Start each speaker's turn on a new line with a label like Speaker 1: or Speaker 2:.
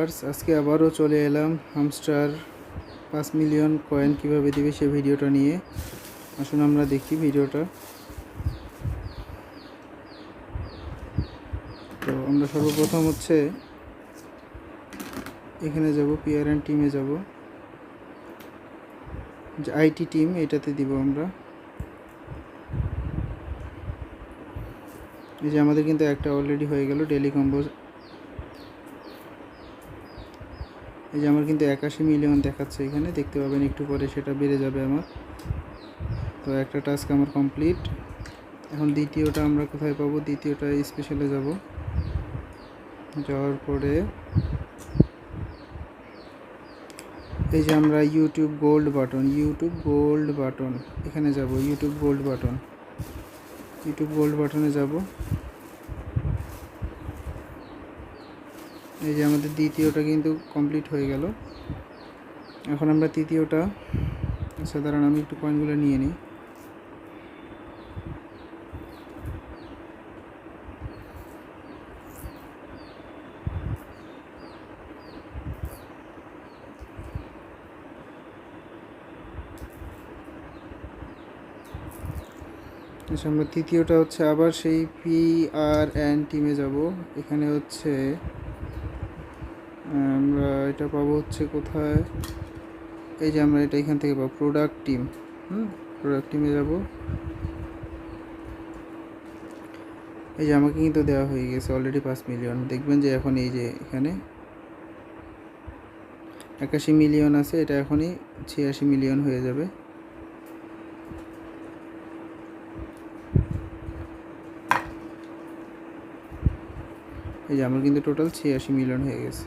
Speaker 1: Viewers, আজকে আবারও চলে এলাম হামস্টার 5 মিলিয়ন কয়েন কিভাবে দিবে সে ভিডিওটা নিয়ে। আসুন আমরা দেখি ভিডিওটা। তো আমরা সর্বপ্রথম হচ্ছে এখানে যাব, পিআরএন টিমে যাব, যে আইটি টিম এটাতে দিব আমরা। এই যে আমাদের কিন্তু একটা অলরেডি হয়ে গেল ডেলি কম্বো। এই যে আমার কিন্তু 81 মিলিয়ন দেখাচ্ছে এখানে, দেখতে পাবেন একটু পরে সেটা বেড়ে যাবে আমার। তো একটা টাস্ক আমার কমপ্লিট। এখন দ্বিতীয়টা আমরা কোথায় পাবো? দ্বিতীয়টা স্পেশালে যাব, যাওয়ার পরে এই যে আমরা ইউটিউব গোল্ড বাটন এখানে যাব, ইউটিউব গোল্ড বাটনে যাব। এই যে আমাদের দ্বিতীয়টা কিন্তু কমপ্লিট হয়ে গেল। এখন আমরা তৃতীয়টা, আচ্ছা দাঁড়ান আমি একটু কয়েনগুলো নিয়ে নিই। আচ্ছা, আমরা তৃতীয়টা হচ্ছে আবার সেই পিআরএন টিমে যাব। এখানে হচ্ছে আমরা এটা পাবো হচ্ছে কোথায়? এই যে আমরা এটা এখান থেকে পাবো, প্রোডাক্ট টিমে যাব। এই যে আমাকে কিন্তু দেওয়া হয়ে গেছে অলরেডি 5 মিলিয়ন। দেখবেন যে এখন এই যে এখানে 81 মিলিয়ন আছে, এটা এখনই 86 মিলিয়ন হয়ে যাবে। এই যে আমার কিন্তু টোটাল 86 মিলিয়ন হয়ে গেছে।